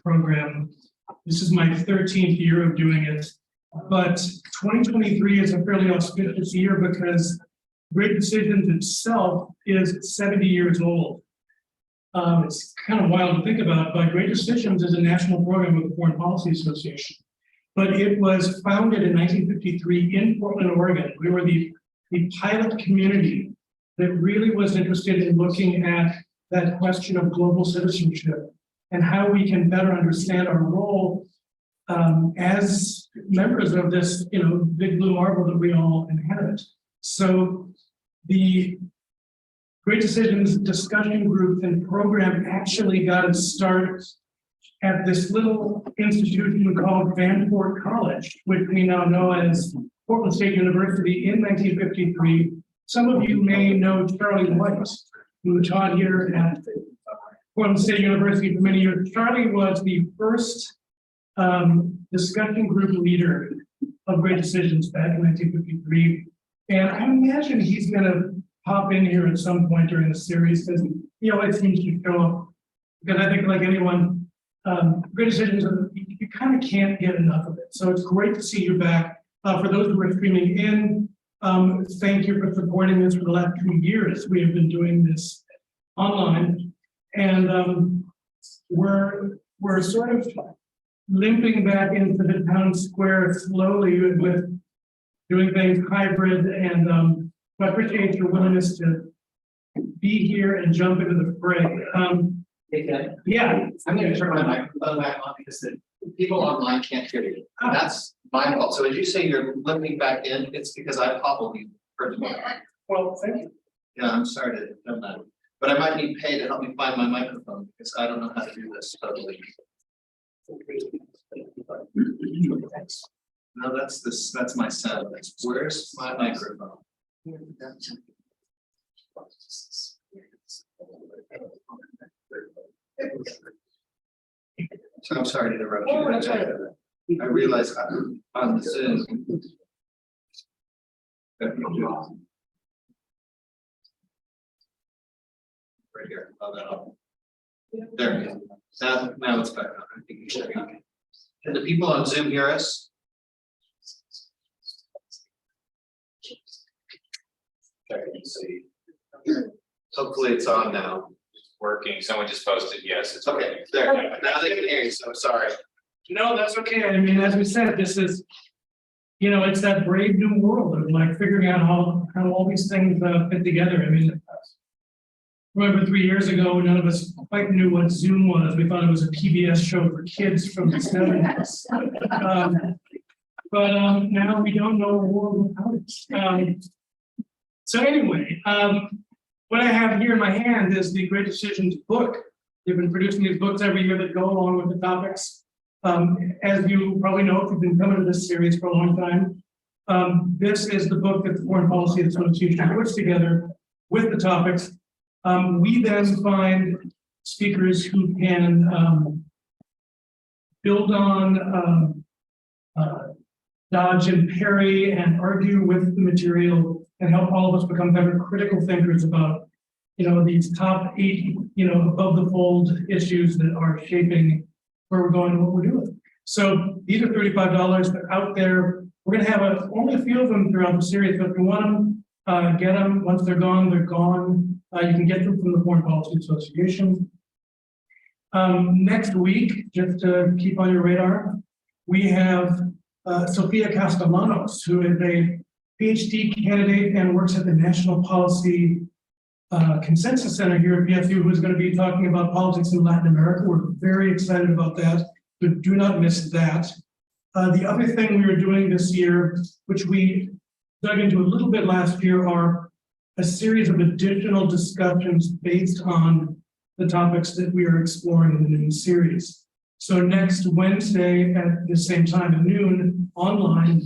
program. This is my 13th year of doing it, but 2023 is a fairly auspicious year because Great Decisions itself is 70 years old. It's kind of wild to think about, but Great Decisions is a national program of the Foreign Policy Association. But it was founded in 1953 in Portland, Oregon. We were the pilot community that really was interested in looking at that question of global citizenship and how we can better understand our role as members of this, big blue marble that we all inhabit. So the Great Decisions discussion group and program actually got its start at this little institution called Vanport College, which we now know as Portland State University in 1953. Some of you may know Charlie White, who taught here at Portland State University for many years. Charlie was the first discussion group leader of Great Decisions back in 1953. And I imagine he's going to pop in here at some point during the series because he always seems to show up. Because I think, like anyone, Great Decisions, you kind of can't get enough of it. So it's great to see you back. For those who are streaming in, thank you for supporting this for the last 2 years. We have been doing this online, and we're sort of limping back into the town square slowly with doing things hybrid, and I appreciate your willingness to be here and jump into the fray. Yeah. I'm going to turn my microphone back on because the people online can't hear you. That's my fault. So as you say you're limping back in, it's because I probably heard you. Well, thank you. Yeah, I'm sorry to have done that. But I might need Pay to help me find my microphone because I don't know how to do this totally. No, that's my sound. Where's my microphone? So I'm sorry to interrupt you. That's right. I realize on the Zoom. Right here. There we go. Now it's back on. I think you should be okay. Can the people on Zoom hear us? Check and see. Hopefully it's on now. Working. Someone just posted, yes, it's Okay, there. Now they can hear you, so I'm sorry. No, that's okay. I mean, as we said, this is, it's that brave new world of like figuring out how all these things fit together. I mean, remember 3 years ago, none of us quite knew what Zoom was. We thought it was a PBS show for kids from the 70s. But now we don't know a world without it. So anyway, what I have here in my hand is the Great Decisions book. They've been producing these books every year that go along with the topics. As you probably know, if you've been coming to this series for a long time, this is the book that the Foreign Policy Association puts together with the topics. We then find speakers who can build on, dodge and parry and argue with the material and help all of us become better critical thinkers about, these top 8, above the fold issues that are shaping where we're going and what we're doing. So these are $35. They're out there. We're going to have only a few of them throughout the series, but if you want them, get them. Once they're gone, they're gone. You can get them from the Foreign Policy Association. Next week, just to keep on your radar, we have Sophia Castellanos, who is a PhD candidate and works at the National Policy Consensus Center here at PSU, who's going to be talking about politics in Latin America. We're very excited about that, but do not miss that. The other thing we are doing this year, which we dug into a little bit last year, are a series of additional discussions based on the topics that we are exploring in the new series. So next Wednesday at the same time at noon online,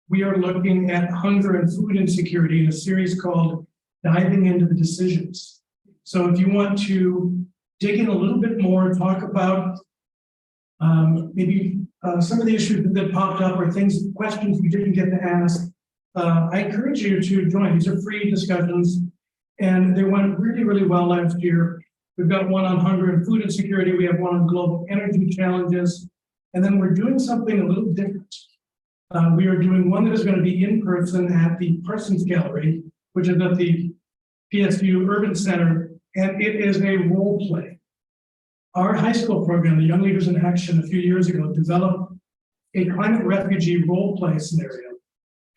we are looking at hunger and food insecurity in a series called Diving into the Decisions. So if you want to dig in a little bit more, talk about maybe some of the issues that popped up or questions you didn't get to ask, I encourage you to join. These are free discussions, and they went really, really well last year. We've got one on hunger and food insecurity. We have one on global energy challenges. And then we're doing something a little different. We are doing one that is going to be in person at the Parsons Gallery, which is at the PSU Urban Center, and it is a role play. Our high school program, the Young Leaders in Action, a few years ago, developed a climate refugee role play scenario.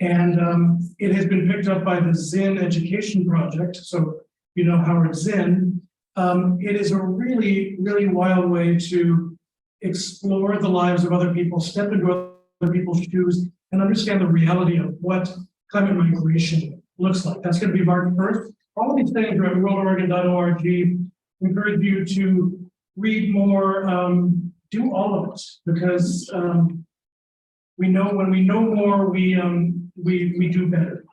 And it has been picked up by the Zinn Education Project. So, you know, Howard Zinn. It is a really, really wild way to explore the lives of other people, step into other people's shoes, and understand the reality of what climate migration looks like. That's going to be March 1st. All of these things are at worldoregon.org. We encourage you to read more, do all of it, because we know when we know more, we do better.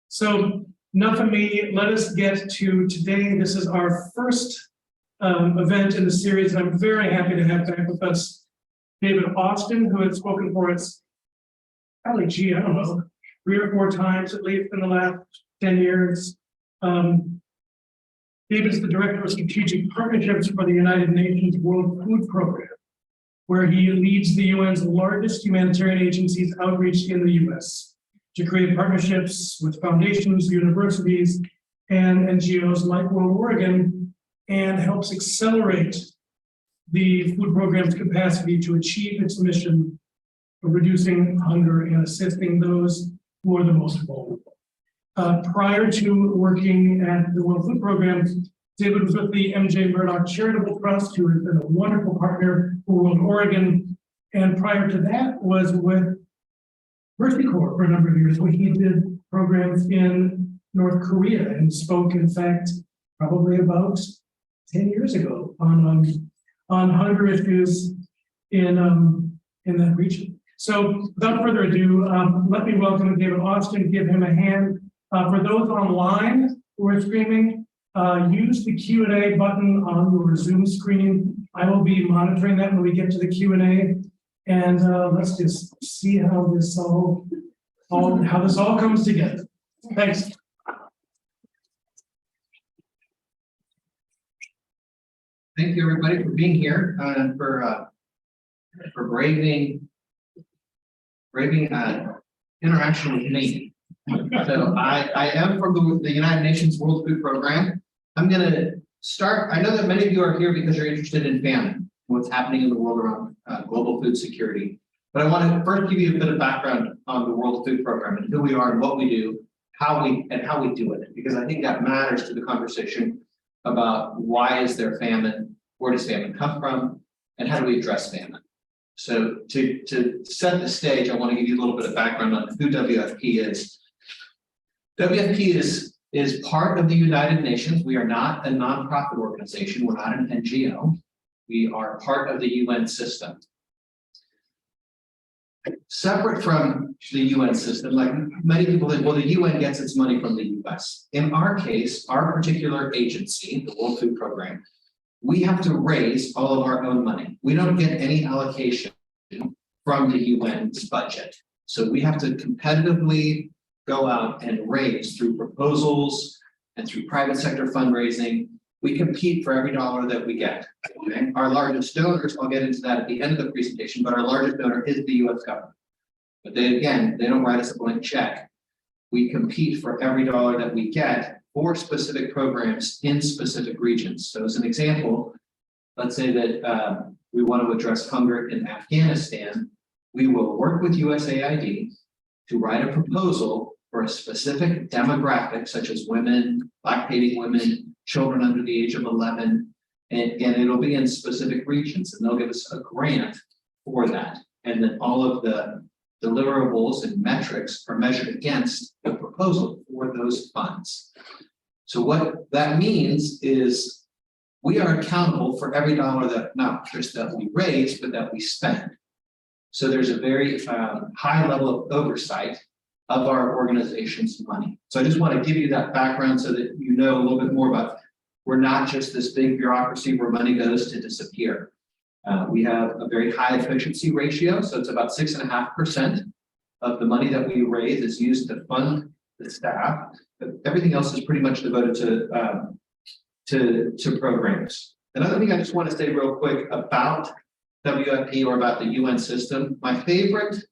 So enough of me. Let us get to today. This is our first event in the series, and I'm very happy to have back with us David Austin, who has spoken for us, probably, I don't know, 3 or 4 times at least in the last 10 years. David is the Director of Strategic Partnerships for the United Nations World Food Program, where he leads the UN's largest humanitarian agency's outreach in the US to create partnerships with foundations, universities, and NGOs like WorldOregon, and helps accelerate the food program's capacity to achieve its mission of reducing hunger and assisting those who are the most vulnerable. Prior to working at the World Food Program, David was with the MJ Murdoch Charitable Trust, who has been a wonderful partner for WorldOregon. And prior to that was with Mercy Corps for a number of years, where he did programs in North Korea and spoke, in fact, probably about 10 years ago on hunger issues in that region. So without further ado, let me welcome David Austin, give him a hand. For those online who are streaming, use the Q&A button on your Zoom screen. I will be monitoring that when we get to the Q&A. And let's just see how this all comes together. Thanks. Thank you, everybody, for being here and for braving interaction with me. So I am from the United Nations World Food Program. I'm going to start. I know that many of you are here because you're interested in famine, what's happening in the world around global food security. But I want to first give you a bit of background on the World Food Program and who we are and what we do, how we do it, because I think that matters to the conversation about why is there famine, where does famine come from, and how do we address famine. So to set the stage, I want to give you a little bit of background on who WFP is. WFP is part of the United Nations. We are not a nonprofit organization. We're not an NGO. We are part of the UN system. Separate from the UN system, like many people think, well, the UN gets its money from the US. In our case, our particular agency, the World Food Program, we have to raise all of our own money. We don't get any allocation from the UN's budget. So we have to competitively go out and raise through proposals and through private sector fundraising. We compete for every dollar that we get. Okay? Our largest donors, I'll get into that at the end of the presentation, but our largest donor is the US government. But they don't write us a blank check. We compete for every dollar that we get for specific programs in specific regions. So as an example, let's say that we want to address hunger in Afghanistan. We will work with USAID to write a proposal for a specific demographic, such as women, lactating women, children under the age of 11, and it'll be in specific regions, and they'll give us a grant for that. And then all of the deliverables and metrics are measured against the proposal for those funds. So what that means is we are accountable for every dollar that not just that we raise, but that we spend. So there's a very high level of oversight of our organization's money. So I just want to give you that background so that you know a little bit more about, we're not just this big bureaucracy where money goes to disappear. We have a very high efficiency ratio. So it's about 6.5% of the money that we raise is used to fund the staff. But everything else is pretty much devoted to to programs. Another thing I just want to say real quick about WFP or about the UN system, my favorite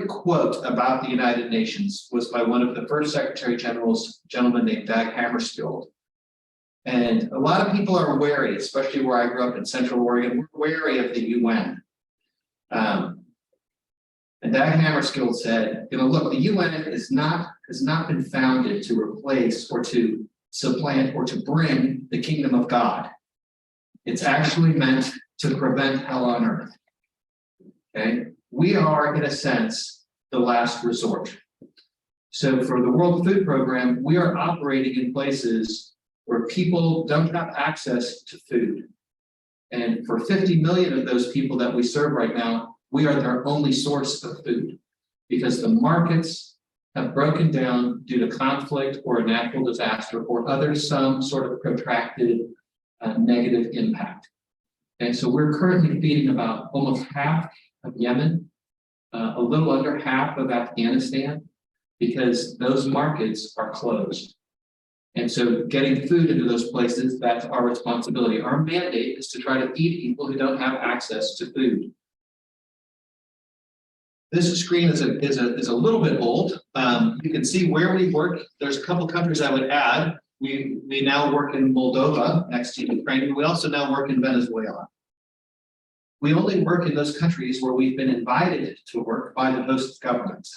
quote about the United Nations was by one of the first Secretary Generals, a gentleman named Dag Hammarskjöld. And a lot of people are wary, especially where I grew up in Central Oregon, we're wary of the UN. And Dag Hammarskjöld said, look, the UN has not been founded to replace or to supplant or to bring the kingdom of God. It's actually meant to prevent hell on earth. Okay, we are, in a sense, the last resort. So for the World Food Program, we are operating in places where people don't have access to food. And for 50 million of those people that we serve right now, we are their only source of food because the markets have broken down due to conflict or a natural disaster or some sort of protracted negative impact. And so we're currently feeding about almost half of Yemen, a little under half of Afghanistan, because those markets are closed. And so getting food into those places, that's our responsibility. Our mandate is to try to feed people who don't have access to food. This screen is a little bit old. You can see where we work. There's a couple countries I would add. We now work in Moldova, next to Ukraine. We also now work in Venezuela. We only work in those countries where we've been invited to work by the host government.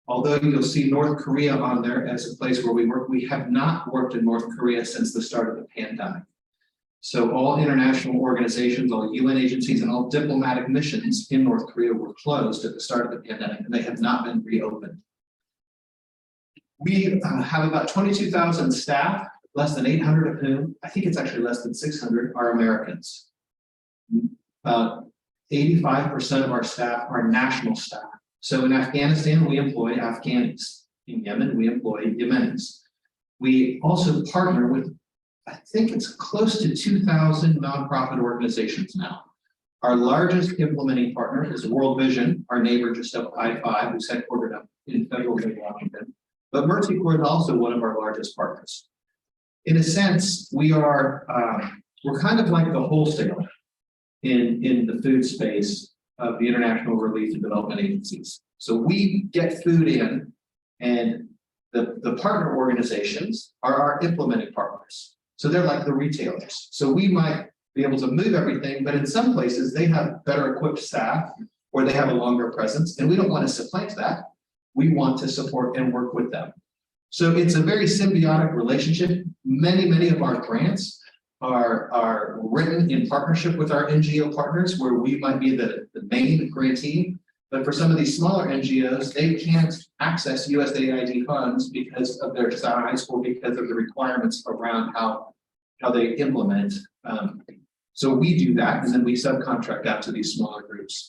Although you'll see North Korea on there as a place where we work, we have not worked in North Korea since the start of the pandemic. So all international organizations, all UN agencies, and all diplomatic missions in North Korea were closed at the start of the pandemic, and they have not been reopened. We have about 22,000 staff, less than 800 of whom, I think it's actually less than 600, are Americans. About 85% of our staff are national staff. So in Afghanistan, we employ Afghanis. In Yemen, we employ Yemenis. We also partner with, I think it's close to 2,000 nonprofit organizations now. Our largest implementing partner is World Vision, our neighbor just up I-5, who's headquartered up in Federal Way, Washington. But Mercy Corps is also one of our largest partners. In a sense, we're kind of like the wholesaler in the food space of the international relief and development agencies. So we get food in, and the partner organizations are our implementing partners. So they're like the retailers. So we might be able to move everything, but in some places they have better equipped staff or they have a longer presence, and we don't want to supplant that. We want to support and work with them. So it's a very symbiotic relationship. Many of our grants are written in partnership with our NGO partners, where we might be the main grantee. But for some of these smaller NGOs, they can't access USAID funds because of their size or because of the requirements around how they implement. So we do that, and then we subcontract out to these smaller groups.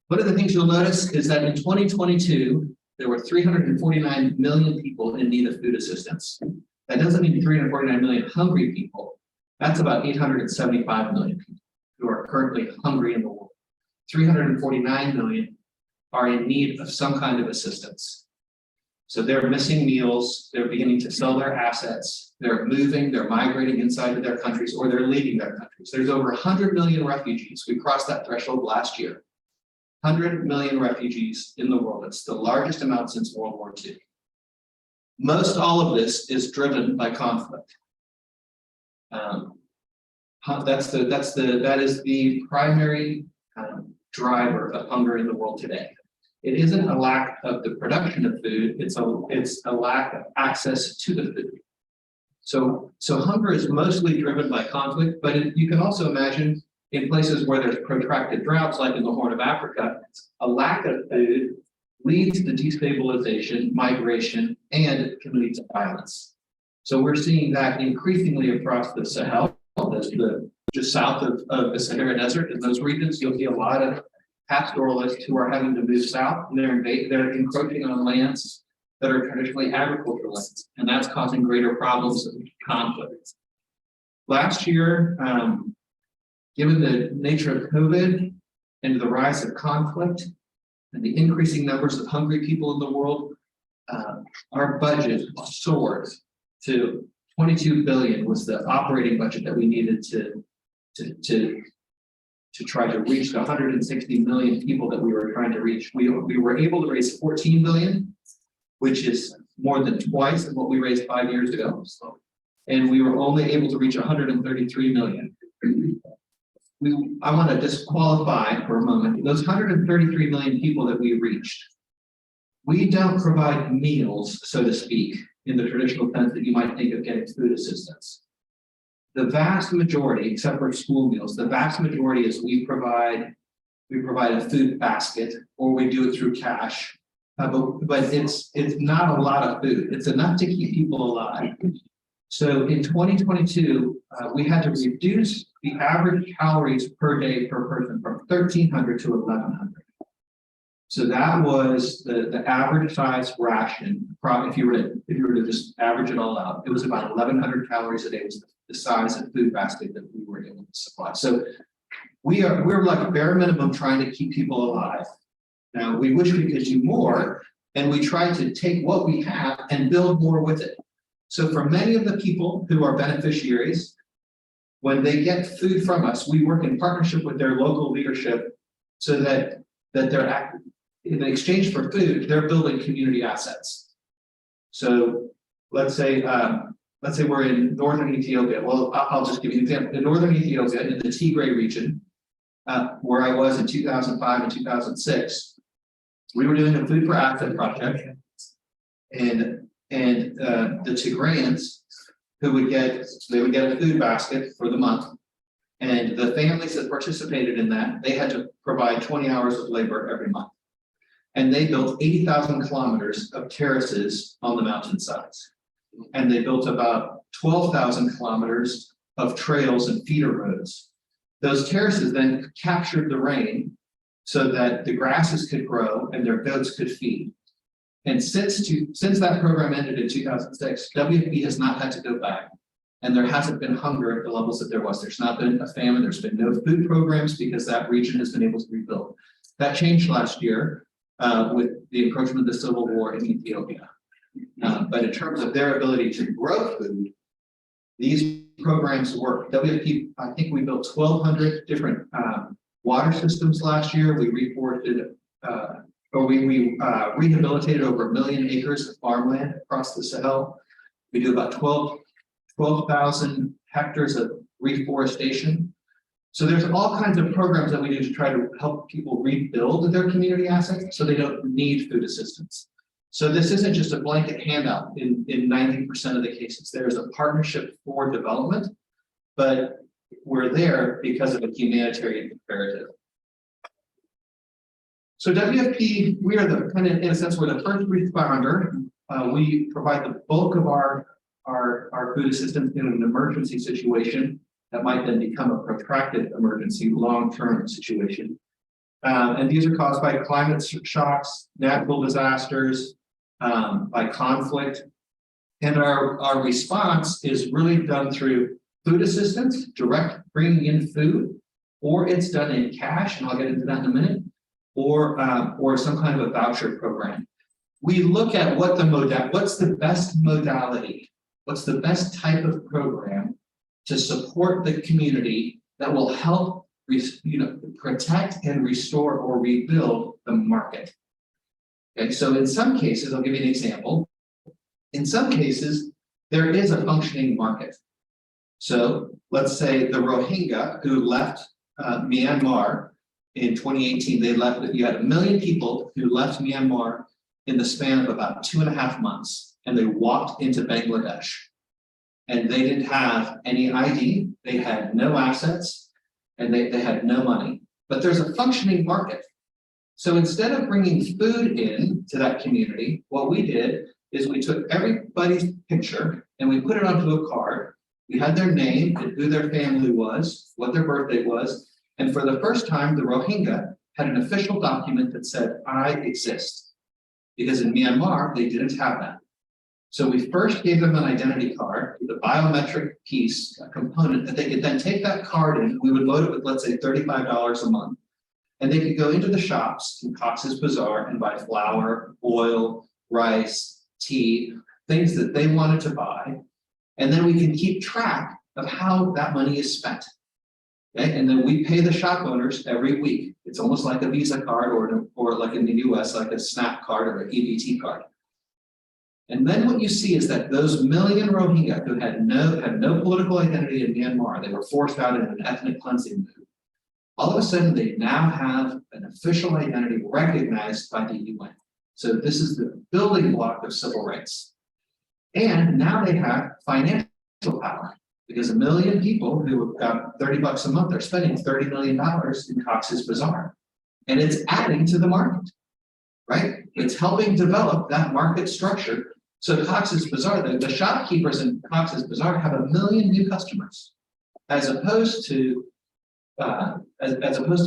One of the things you'll notice is that in 2022, there were 349 million people in need of food assistance. That doesn't mean 349 million hungry people. That's about 875 million people who are currently hungry in the world. 349 million are in need of some kind of assistance. So they're missing meals, they're beginning to sell their assets, they're moving, they're migrating inside of their countries, or they're leaving their countries. There's over 100 million refugees. We crossed that threshold last year. 100 million refugees in the world. It's the largest amount since World War II. Most all of this is driven by conflict. That is the primary driver of hunger in the world today. It isn't a lack of the production of food, it's a lack of access to the food. So hunger is mostly driven by conflict, but you can also imagine in places where there's protracted droughts, like in the Horn of Africa, a lack of food leads to destabilization, migration, and it can lead to violence. So we're seeing that increasingly across the Sahel, just south of the Sahara Desert. In those regions, you'll see a lot of pastoralists who are having to move south, and they're encroaching on lands that are traditionally agricultural lands, and that's causing greater problems and conflict. Last year, given the nature of COVID and the rise of conflict and the increasing numbers of hungry people in the world, our budget soared to 22 billion was the operating budget that we needed to try to reach the 160 million people that we were trying to reach. We were able to raise 14 billion, which is more than twice of what we raised 5 years ago. And we were only able to reach 133 million. I want to disqualify for a moment. Those 133 million people that we reached, we don't provide meals, so to speak, in the traditional sense that you might think of getting food assistance. The vast majority, except for school meals, the vast majority is we provide a food basket, or we do it through cash. But it's not a lot of food. It's enough to keep people alive. So in 2022, we had to reduce the average calories per day per person from 1,300 to 1,100. So that was the average size ration. If you were to just average it all out, it was about 1,100 calories a day was the size of food basket that we were able to supply. So we're like bare minimum trying to keep people alive. Now we wish we could do more, and we try to take what we have and build more with it. So for many of the people who are beneficiaries, when they get food from us, we work in partnership with their local leadership so that they're in exchange for food, they're building community assets. So let's say we're in northern Ethiopia. Well, I'll just give you an example. In northern Ethiopia, in the Tigray region, where I was in 2005 and 2006, we were doing a food for asset project, and the Tigrayans who would get a food basket for the month, and the families that participated in that, they had to provide 20 hours of labor every month. And they built 80,000 kilometers of terraces on the mountainsides. And they built about 12,000 kilometers of trails and feeder roads. Those terraces then captured the rain so that the grasses could grow and their goats could feed. And since that program ended in 2006, WFP has not had to go back. And there hasn't been hunger at the levels that there was. There's not been a famine. There's been no food programs because that region has been able to rebuild. That changed last year with the encroachment of the civil war in Ethiopia. But in terms of their ability to grow food, these programs work. WFP, I think we built 1,200 different water systems last year. We reforested, we rehabilitated over 1 million acres of farmland across the Sahel. We do about 12,000 hectares of reforestation. So there's all kinds of programs that we do to try to help people rebuild their community assets so they don't need food assistance. So this isn't just a blanket handout in 90% of the cases. There's a partnership for development, but we're there because of a humanitarian imperative. So WFP, we are the kind of, in a sense, we're the first responder. We provide the bulk of our food assistance in an emergency situation that might then become a protracted emergency, long-term situation. And these are caused by climate shocks, natural disasters, by conflict. And our response is really done through food assistance, direct bringing in food, or it's done in cash, and I'll get into that in a minute, or some kind of a voucher program. We look at what's the best modality, what's the best type of program to support the community that will help protect and restore or rebuild the market. Okay, so in some cases, I'll give you an example. In some cases, there is a functioning market. So let's say the Rohingya who left Myanmar in 2018, you had 1 million people who left Myanmar in the span of about 2.5 months, and they walked into Bangladesh. And they didn't have any ID, they had no assets, and they had no money. But there's a functioning market. So instead of bringing food in to that community, what we did is we took everybody's picture and we put it onto a card. We had their name and who their family was, what their birthday was. And for the first time, the Rohingya had an official document that said, I exist. Because in Myanmar, they didn't have that. So we first gave them an identity card, the biometric piece, a component that they could then take that card in. We would load it with, let's say, $35 a month. And they could go into the shops in Cox's Bazar and buy flour, oil, rice, tea, things that they wanted to buy. And then we can keep track of how that money is spent. Okay, and then we pay the shop owners every week. It's almost like a Visa card or like in the US, like a SNAP card or an EBT card. And then what you see is that those million Rohingya who had no political identity in Myanmar, they were forced out in an ethnic cleansing move. All of a sudden, they now have an official identity recognized by the UN. So this is the building block of civil rights. And now they have financial power because 1 million people who have got $30 a month are spending $30 million in Cox's Bazar. And it's adding to the market, right? It's helping develop that market structure. So Cox's Bazar, the shopkeepers in Cox's Bazar have 1 million new customers, as opposed to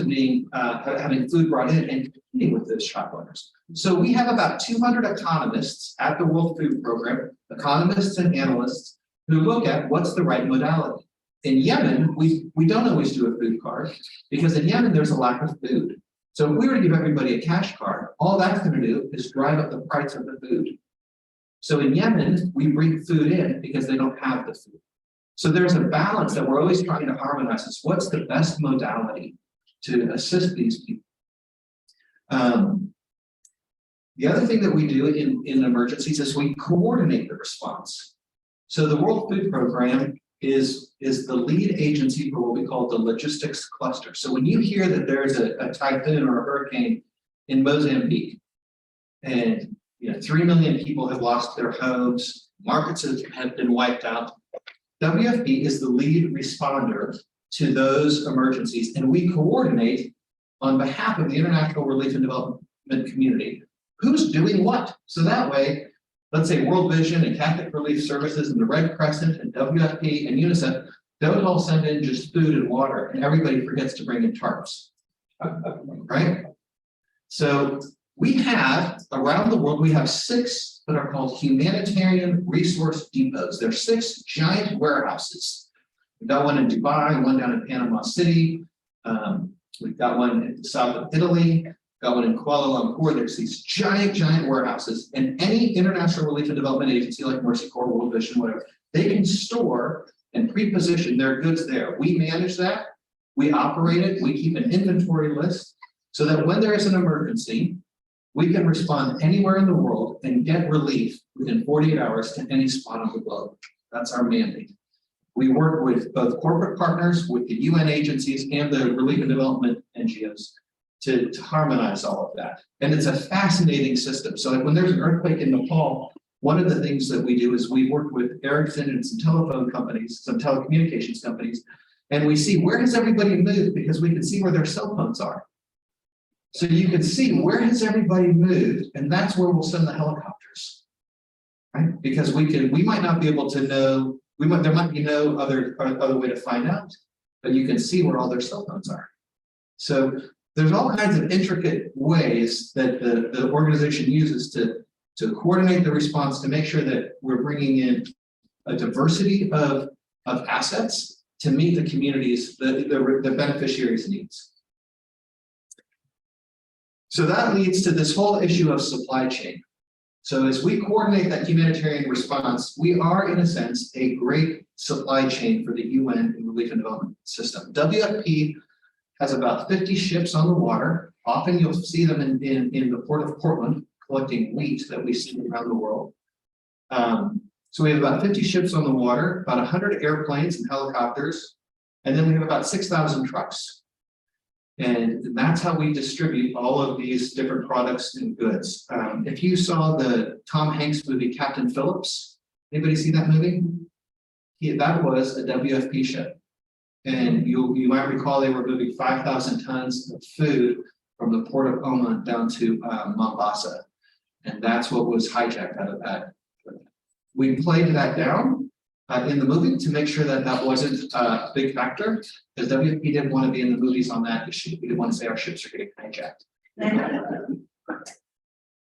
being having food brought in and competing with those shop owners. So we have about 200 economists at the World Food Program, economists and analysts, who look at what's the right modality. In Yemen, we don't always do a food card because in Yemen there's a lack of food. So if we were to give everybody a cash card, all that's going to do is drive up the price of the food. So in Yemen, we bring food in because they don't have the food. So there's a balance that we're always trying to harmonize. Is what's the best modality to assist these people? The other thing that we do in emergencies is we coordinate the response. So the World Food Program is the lead agency for what we call the logistics cluster. So when you hear that there's a typhoon or a hurricane in Mozambique, and 3 million people have lost their homes, markets have been wiped out, WFP is the lead responder to those emergencies, and we coordinate on behalf of the international relief and development community who's doing what. So that way, let's say World Vision and Catholic Relief Services and the Red Crescent and WFP and UNICEF don't all send in just food and water, and everybody forgets to bring in tarps, right? So we have, around the world, we have 6 that are called humanitarian resource depots. There are 6 giant warehouses. We've got one in Dubai, one down in Panama City. We've got one in the south of Italy, got one in Kuala Lumpur. There's these giant warehouses, and any international relief and development agency like Mercy Corps, World Vision, whatever, they can store and pre-position their goods there. We manage that, we operate it, we keep an inventory list so that when there is an emergency, we can respond anywhere in the world and get relief within 48 hours to any spot on the globe. That's our mandate. We work with both corporate partners, with the UN agencies and the relief and development NGOs to harmonize all of that. And it's a fascinating system. So like when there's an earthquake in Nepal, one of the things that we do is we work with Ericsson and some telephone companies, some telecommunications companies, and we see where has everybody moved because we can see where their cell phones are. So you can see where has everybody moved, and that's where we'll send the helicopters, right? Because we might not be able to know, there might be no other way to find out, but you can see where all their cell phones are. So there's all kinds of intricate ways that the organization uses to coordinate the response to make sure that we're bringing in a diversity of assets to meet the communities, the beneficiaries' needs. So that leads to this whole issue of supply chain. So as we coordinate that humanitarian response, we are, in a sense, a great supply chain for the UN and relief and development system. WFP has about 50 ships on the water. Often you'll see them in the port of Portland collecting wheat that we see around the world. So we have about 50 ships on the water, about 100 airplanes and helicopters, and then we have about 6,000 trucks. And that's how we distribute all of these different products and goods. If you saw the Tom Hanks movie, Captain Phillips, anybody see that movie? That was a WFP ship. And you might recall they were moving 5,000 tons of food from the port of Oman down to Mombasa. And that's what was hijacked out of that. We played that down in the movie to make sure that that wasn't a big factor, because WFP didn't want to be in the movies on that issue. We didn't want to say our ships are getting hijacked.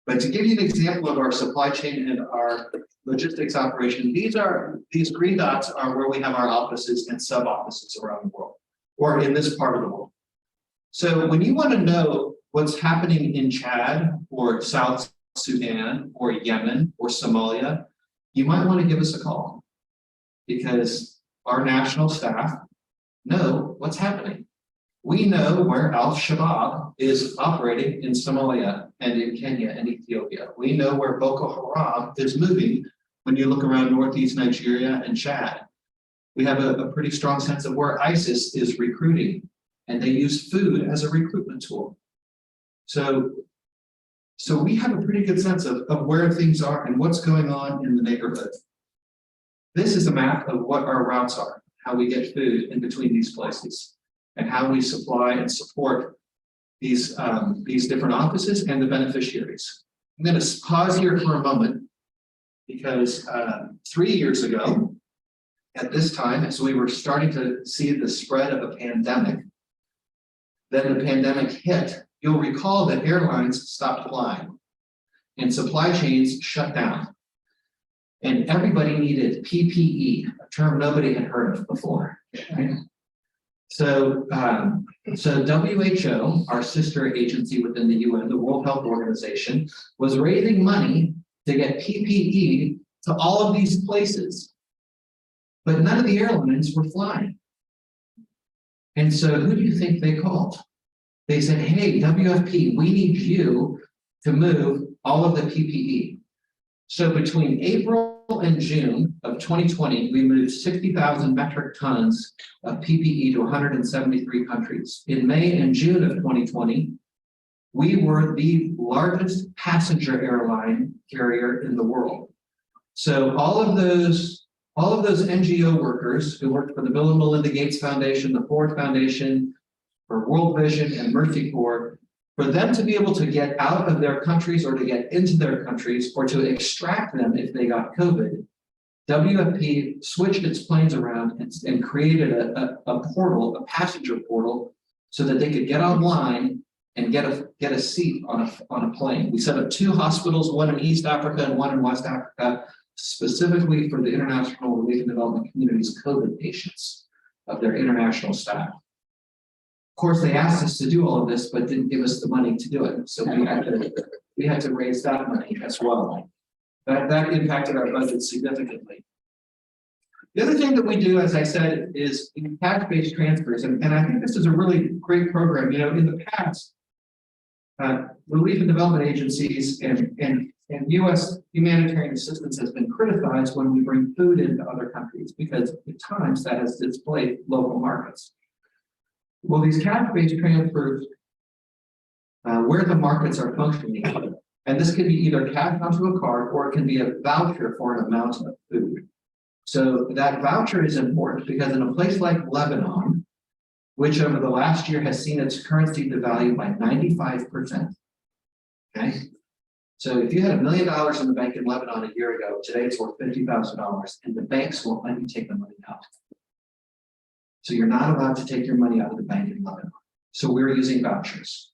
But to give you an example of our supply chain and our logistics operation, these green dots are where we have our offices and sub offices around the world, or in this part of the world. So when you want to know what's happening in Chad or South Sudan or Yemen or Somalia, you might want to give us a call. because our national staff know what's happening. We know where Al-Shabaab is operating in Somalia and in Kenya and Ethiopia. We know where Boko Haram is moving when you look around northeast Nigeria and Chad. We have a pretty strong sense of where ISIS is recruiting, and they use food as a recruitment tool. So we have a pretty good sense of where things are and what's going on in the neighborhood. This is a map of what our routes are, how we get food in between these places, and how we supply and support these different offices and the beneficiaries. I'm going to pause here for a moment because 3 years ago, at this time, as we were starting to see the spread of a pandemic, then the pandemic hit. You'll recall that airlines stopped flying and supply chains shut down. And everybody needed PPE, a term nobody had heard of before. Right? So WHO, our sister agency within the UN, the World Health Organization, was raising money to get PPE to all of these places. But none of the airlines were flying. And so who do you think they called? They said, hey, WFP, we need you to move all of the PPE. So between April and June of 2020, we moved 60,000 metric tons of PPE to 173 countries. In May and June of 2020, we were the largest passenger airline carrier in the world. So all of those NGO workers who worked for the Bill and Melinda Gates Foundation, the Ford Foundation, for World Vision and Mercy Corps, for them to be able to get out of their countries or to get into their countries or to extract them if they got COVID, WFP switched its planes around and created a portal, a passenger portal, so that they could get online and get a seat on a plane. We set up 2 hospitals, one in East Africa and one in West Africa, specifically for the international relief and development community's COVID patients of their international staff. Of course, they asked us to do all of this, but didn't give us the money to do it. So we had to raise that money as well. That impacted our budget significantly. The other thing that we do, as I said, is cash-based transfers, and I think this is a really great program. You know, in the past, relief and development agencies and U.S. humanitarian assistance has been criticized when we bring food into other countries because at times that has displaced local markets. Well, these cash-based transfers, where the markets are functioning, and this could be either cash onto a card or it can be a voucher for an amount of food. So that voucher is important because in a place like Lebanon, which over the last year has seen its currency devalue by 95%. Okay. So if you had $1 million in the bank in Lebanon a year ago, today it's worth $50,000, and the banks won't let you take the money out. So you're not allowed to take your money out of the bank in Lebanon. So we're using vouchers.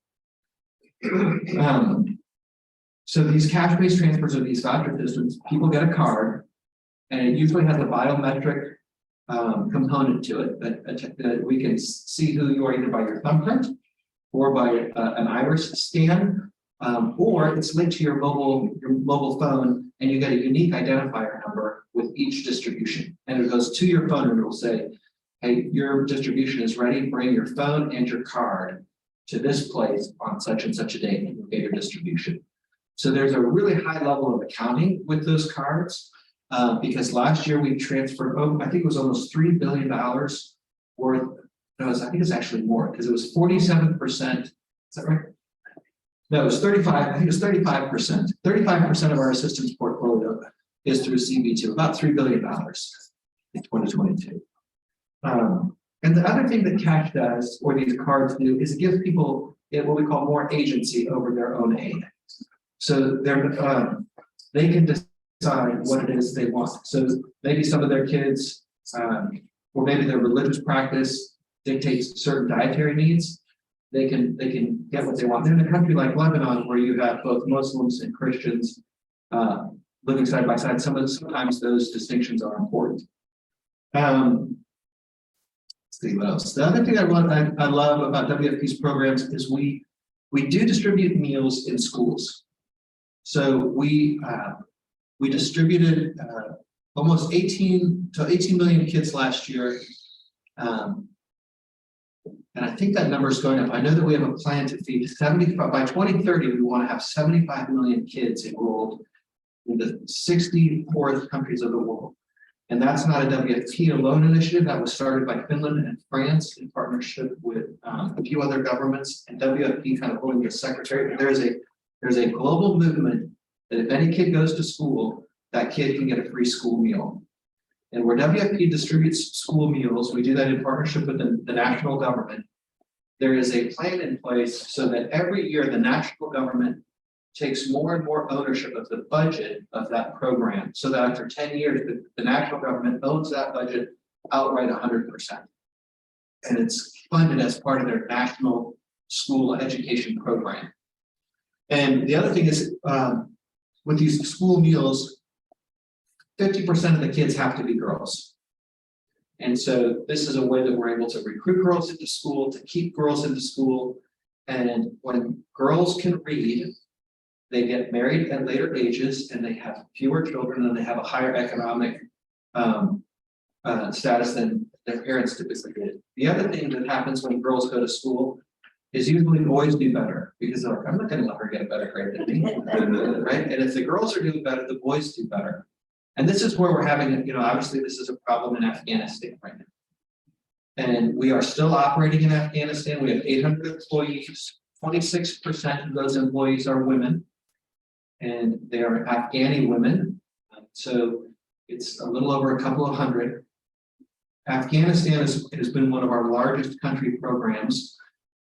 So these cash-based transfers or these voucher systems, people get a card, and it usually has a biometric component to it that we can see who you are either by your thumbprint or by an iris scan, or it's linked to your mobile phone, and you get a unique identifier number with each distribution. And it goes to your phone and it will say, hey, your distribution is ready, bring your phone and your card to this place on such and such a date, and you'll get your distribution. So there's a really high level of accounting with those cards, because last year we transferred, I think it was almost $3 billion worth. No, I think it's actually more because it was 47%. Is that right? No, it was 35. I think it was 35%. 35% of our assistance portfolio is through CB2, about $3 billion in 2022. And the other thing that cash does, or these cards do, is it gives people what we call more agency over their own aid. So they can decide what it is they want. So maybe some of their kids, or maybe their religious practice dictates certain dietary needs. They can get what they want. They're in a country like Lebanon, where you have both Muslims and Christians living side by side. Sometimes those distinctions are important. Let's see what else. The other thing I love about WFP's programs is we do distribute meals in schools. So we distributed almost 18 million kids last year. And I think that number is going up. I know that we have a plan to feed 75, by 2030, we want to have 75 million kids enrolled in the 64th countries of the world. And that's not a WFP alone initiative. That was started by Finland and France in partnership with a few other governments, and WFP kind of holding the secretary. There's a global movement that if any kid goes to school, that kid can get a free school meal. And where WFP distributes school meals, we do that in partnership with the national government. There is a plan in place so that every year the national government takes more and more ownership of the budget of that program, so that after 10 years, the national government owns that budget outright 100%. And it's funded as part of their national school education program. And the other thing is, with these school meals, 50% of the kids have to be girls. And so this is a way that we're able to recruit girls into school, to keep girls into school. And when girls can read, they get married at later ages and they have fewer children and they have a higher economic status than their parents typically did. The other thing that happens when girls go to school is usually boys do better, because they're like, I'm not going to let her get a better grade than me, right? And if the girls are doing better, the boys do better. And this is where we're having, obviously this is a problem in Afghanistan right now. And we are still operating in Afghanistan. We have 800 employees. 26% of those employees are women. And they are Afghani women. So it's a little over a couple of hundred. Afghanistan has been one of our largest country programs.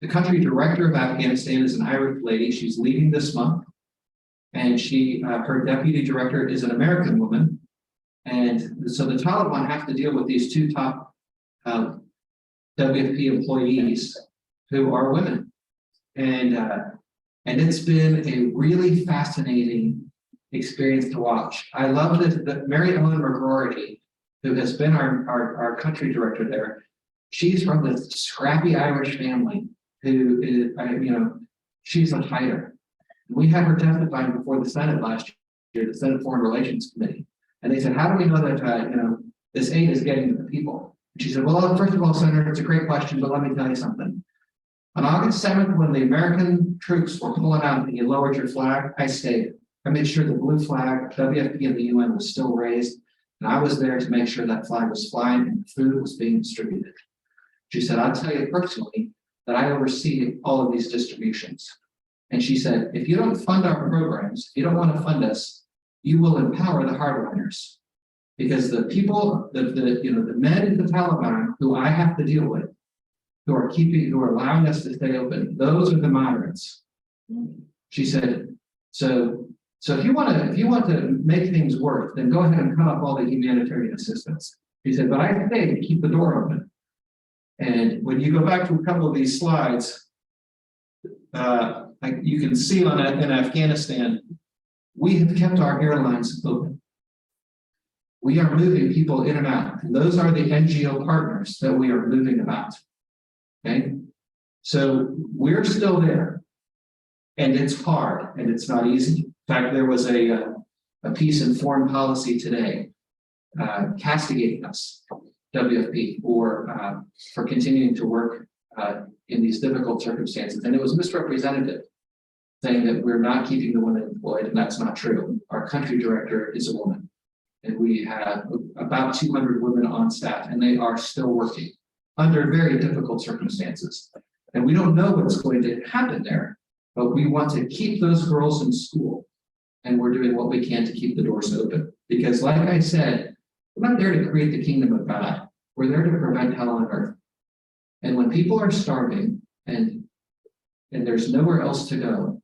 The country director of Afghanistan is an Irish lady. She's leaving this month. And her deputy director is an American woman. And so the Taliban have to deal with these two top WFP employees who are women. And it's been a really fascinating experience to watch. I love that Mary Ellen McGrory, who has been our country director there, she's from this scrappy Irish family who is, she's a fighter. We had her testifying before the Senate last year, the Senate Foreign Relations Committee. And they said, how do we know that, this aid is getting to the people? And she said, well, first of all, Senator, it's a great question, but let me tell you something. On August 7th, when the American troops were pulling out and you lowered your flag, I stayed. I made sure the blue flag, WFP and the UN was still raised. And I was there to make sure that flag was flying and food was being distributed. She said, I'll tell you personally that I oversee all of these distributions. And she said, if you don't fund our programs, if you don't want to fund us, you will empower the hardliners. Because the people, the men in the Taliban who I have to deal with, who are allowing us to stay open, those are the moderates. She said, so if you want to make things work, then go ahead and cut off all the humanitarian assistance. She said, but I stay to keep the door open. And when you go back to a couple of these slides, you can see in Afghanistan, we have kept our airlines open. We are moving people in and out, and those are the NGO partners that we are moving about. Okay, so we're still there, and it's hard, and it's not easy. In fact, there was a piece in Foreign Policy today castigating us, WFP, for continuing to work in these difficult circumstances, and it was misrepresentative, saying that we're not keeping the women employed, and that's not true. Our country director is a woman, and we have about 200 women on staff, and they are still working under very difficult circumstances. And we don't know what's going to happen there, but we want to keep those girls in school, and we're doing what we can to keep the doors open. Because like I said, we're not there to create the kingdom of God. We're there to prevent hell on earth. And when people are starving and there's nowhere else to go,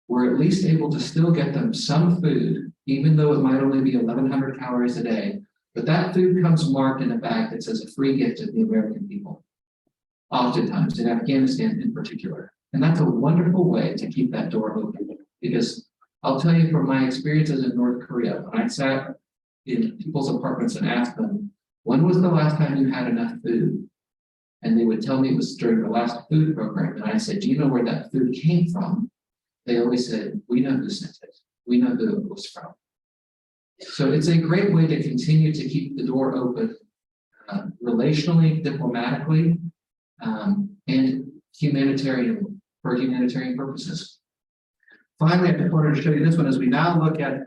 we're at least able to still get them some food, even though it might only be 1,100 calories a day. But that food comes marked in a bag that says a free gift to the American people, oftentimes in Afghanistan in particular. And that's a wonderful way to keep that door open. Because I'll tell you from my experiences in North Korea, when I sat in people's apartments and asked them, when was the last time you had enough food? And they would tell me it was during the last food program. And I said, do you know where that food came from? They always said, we know who sent it. We know who it was from. So it's a great way to continue to keep the door open, relationally, diplomatically, and for humanitarian purposes. Finally, I just wanted to show you this one as we now look at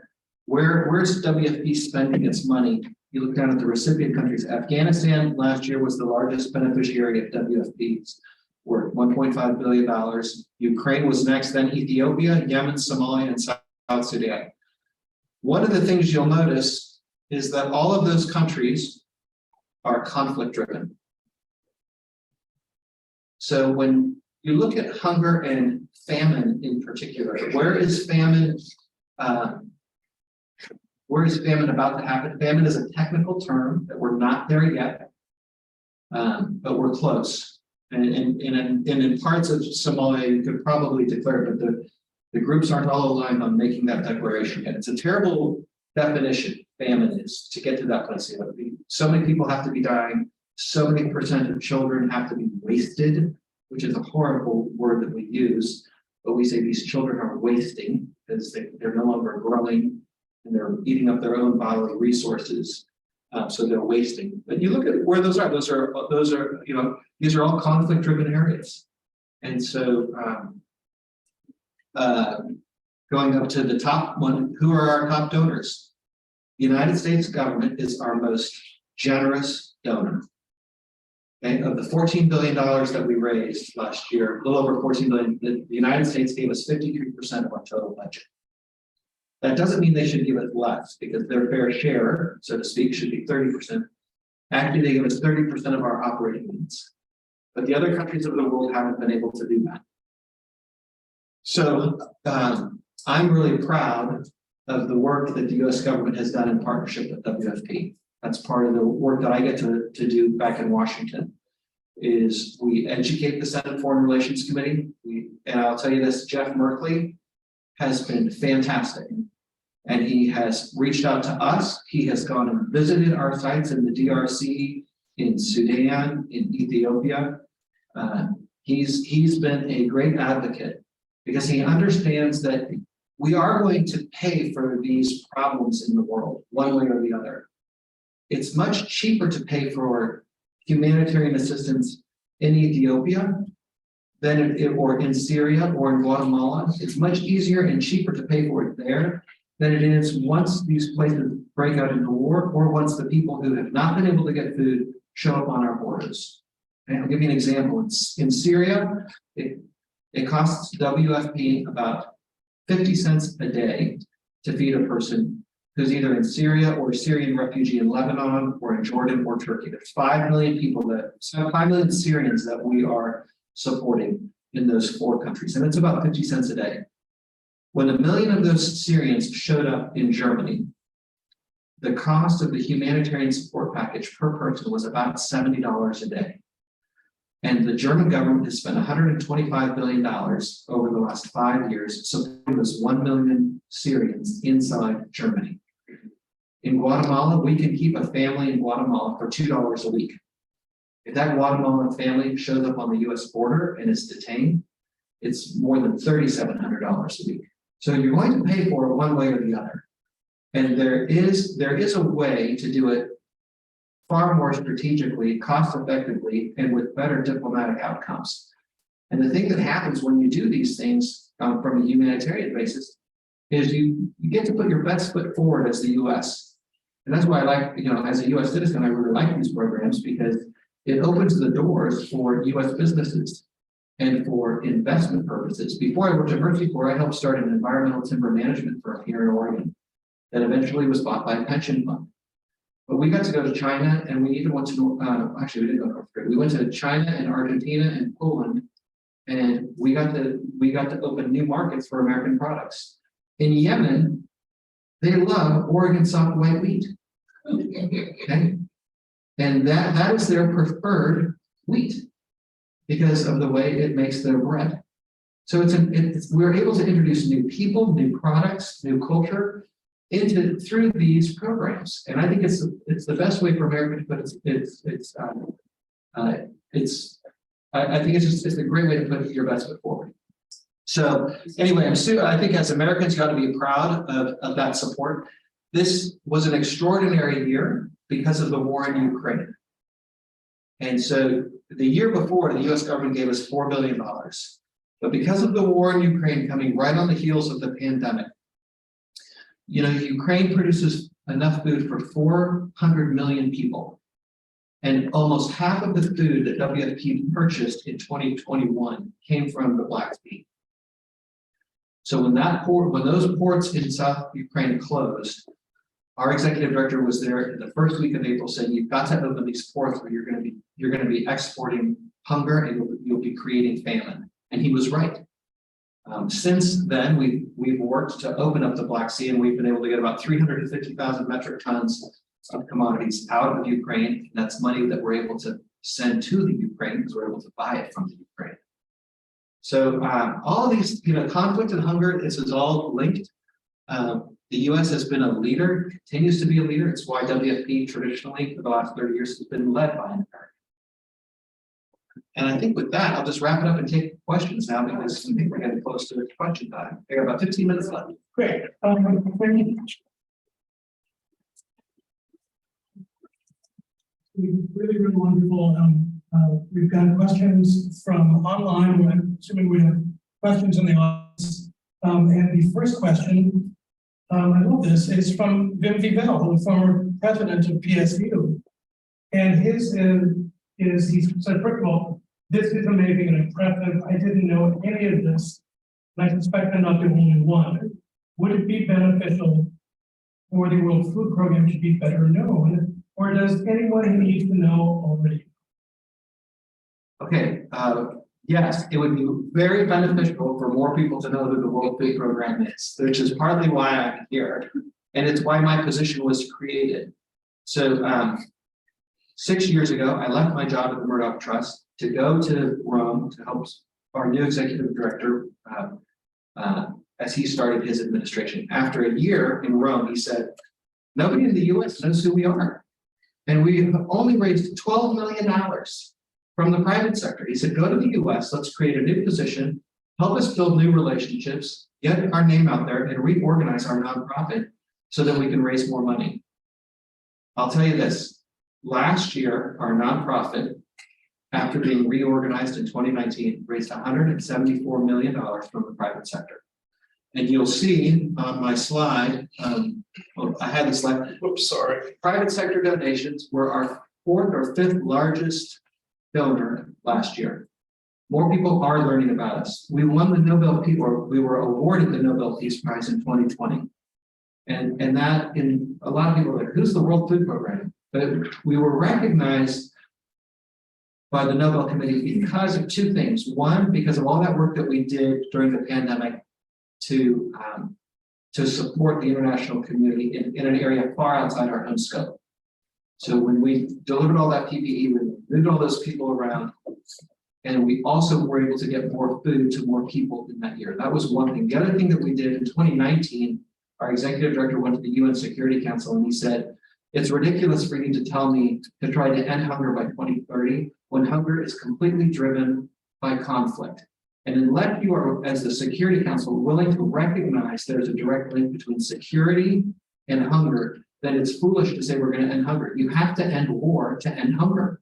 where's WFP spending its money. You look down at the recipient countries. Afghanistan last year was the largest beneficiary of WFP's work, $1.5 billion. Ukraine was next, then Ethiopia, Yemen, Somalia, and South Sudan. One of the things you'll notice is that all of those countries are conflict driven. So when you look at hunger and famine in particular, where is famine about to happen? Famine is a technical term that we're not there yet, but we're close. And in parts of Somalia, you could probably declare it, but the groups aren't all aligned on making that declaration yet. It's a terrible definition, famine is, to get to that place. You know, so many people have to be dying, so many percent of children have to be wasted, which is a horrible word that we use, but we say these children are wasting because they're no longer growing and they're eating up their own bodily resources. So they're wasting. But you look at where those are, you know, these are all conflict driven areas. And so going up to the top one, who are our top donors? The United States government is our most generous donor. Okay, of the $14 billion that we raised last year, a little over $14 billion, the United States gave us 53% of our total budget. That doesn't mean they should give us less, because their fair share, so to speak, should be 30%. Actually, they give us 30% of our operating needs. But the other countries of the world haven't been able to do that. So I'm really proud of the work that the US government has done in partnership with WFP. That's part of the work that I get to do back in Washington, is we educate the Senate Foreign Relations Committee. And I'll tell you this, Jeff Merkley has been fantastic. And he has reached out to us. He has gone and visited our sites in the DRC, in Sudan, in Ethiopia. He's been a great advocate because he understands that we are going to pay for these problems in the world, one way or the other. It's much cheaper to pay for humanitarian assistance in Ethiopia or in Syria or in Guatemala. It's much easier and cheaper to pay for it there than it is once these places break out into war, or once the people who have not been able to get food show up on our borders. And I'll give you an example. In Syria, it costs WFP about 50 cents a day to feed a person who's either in Syria or a Syrian refugee in Lebanon or in Jordan or Turkey. There's 5 million people 5 million Syrians that we are supporting in those 4 countries. And it's about 50 cents a day. When 1 million of those Syrians showed up in Germany, the cost of the humanitarian support package per person was about $70 a day. And the German government has spent $125 billion over the last 5 years supporting those 1 million Syrians inside Germany. In Guatemala, we can keep a family in Guatemala for $2 a week. If that Guatemalan family shows up on the US border and is detained, it's more than $3,700 a week. So you're going to pay for it one way or the other. And there is a way to do it far more strategically, cost effectively, and with better diplomatic outcomes. And the thing that happens when you do these things from a humanitarian basis is you get to put your best foot forward as the US. And that's why I like, as a US citizen, I really like these programs, because it opens the doors for US businesses and for investment purposes. Before I worked at Mercy Corps, I helped start an environmental timber management firm here in Oregon that eventually was bought by a pension fund. But we got to go to China, and we even went to, actually we didn't go to North Korea. We went to China and Argentina and Poland, and we got to open new markets for American products. In Yemen, they love Oregon soft white wheat. Okay? And that is their preferred wheat because of the way it makes their bread. So we're able to introduce new people, new products, new culture through these programs. And I think it's the best way for Americans, but I think it's a great way to put your best foot forward. So anyway, I think as Americans, you got to be proud of that support. This was an extraordinary year because of the war in Ukraine. And so the year before, the US government gave us $4 billion. But because of the war in Ukraine coming right on the heels of the pandemic, you know, Ukraine produces enough food for 400 million people. And almost half of the food that WFP purchased in 2021 came from the Black Sea. So when those ports in South Ukraine closed, our executive director was there in the first week of April saying, you've got to open these ports or you're going to be exporting hunger and you'll be creating famine. And he was right. Since then, we've worked to open up the Black Sea, and we've been able to get about 350,000 metric tons of commodities out of Ukraine. And that's money that we're able to send to the Ukraine because we're able to buy it from the Ukraine. So all of these, you know, conflict and hunger, this is all linked. The U.S. has been a leader, continues to be a leader. It's why WFP traditionally for the last 30 years has been led by an American. And I think with that, I'll just wrap it up and take questions now because I think we're getting close to question time. I got about 15 minutes left. Great. Really, really wonderful. We've got questions from online. I'm assuming we have questions in the audience. And the first question, I love this, is from Vim Vivel, the former president of PSU. And his is he said, first of all, this is amazing and impressive. I didn't know any of this, and I suspect I'm not the only one. Would it be beneficial for the World Food Program to be better known, or does anyone need to know already? Okay, yes, it would be very beneficial for more people to know who the World Food Program is, which is partly why I'm here, and it's why my position was created. So 6 years ago, I left my job at the Murdoch Trust to go to Rome to help our new executive director as he started his administration. After a year in Rome, he said, nobody in the US knows who we are. And we have only raised $12 million from the private sector. He said, go to the US, let's create a new position, help us build new relationships, get our name out there and reorganize our nonprofit so that we can raise more money. I'll tell you this, last year, our nonprofit, after being reorganized in 2019, raised $174 million from the private sector. And you'll see on my slide, I had this slide, whoops, sorry. Private sector donations were our 4th or 5th largest donor last year. More people are learning about us. We won the Nobel Peace, or we were awarded the Nobel Peace Prize in 2020. And that, in a lot of people are like, who's the World Food Program? But we were recognized by the Nobel Committee because of 2 things. One, because of all that work that we did during the pandemic to support the international community in an area far outside our own scope. So when we delivered all that PPE, we moved all those people around, and we also were able to get more food to more people in that year. That was one thing. The other thing that we did in 2019, our executive director went to the UN Security Council and he said, it's ridiculous for you to tell me to try to end hunger by 2030 when hunger is completely driven by conflict. And unless you are, as the Security Council, willing to recognize there's a direct link between security and hunger, then it's foolish to say we're going to end hunger. You have to end war to end hunger.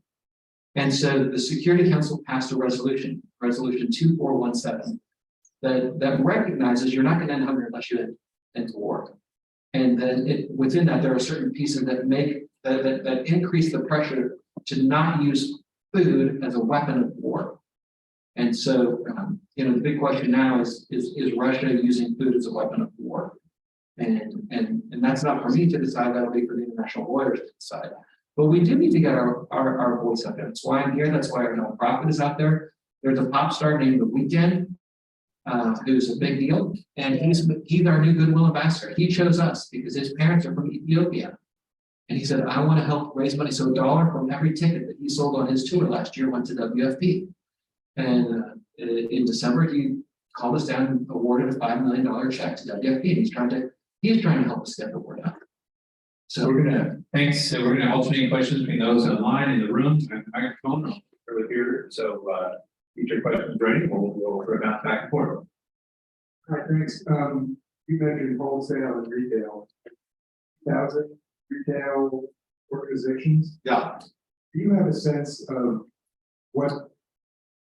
And so the Security Council passed a resolution, resolution 2417, that recognizes you're not going to end hunger unless you end war. And then within that, there are certain pieces that make that increase the pressure to not use food as a weapon of war. And so, you know, the big question now is Russia using food as a weapon of war? And that's not for me to decide, that'll be for the international lawyers to decide. But we do need to get our voice out there. That's why I'm here. That's why our nonprofit is out there. There's a pop star named The Weeknd, who's a big deal. And he's our new Goodwill ambassador. He chose us because his parents are from Ethiopia. And he said, I want to help raise money. So $1 from every ticket that he sold on his tour last year went to WFP. And in December, he called us down and awarded a $5 million check to WFP. And he's trying to help us get the word out. So we're gonna alternate questions between those online in the room and microphone over here. So each your questions ready, we'll bounce back and forth. All right, thanks. You mentioned wholesale and retail. 2,000 retail organizations. Yeah, Do you have a sense of what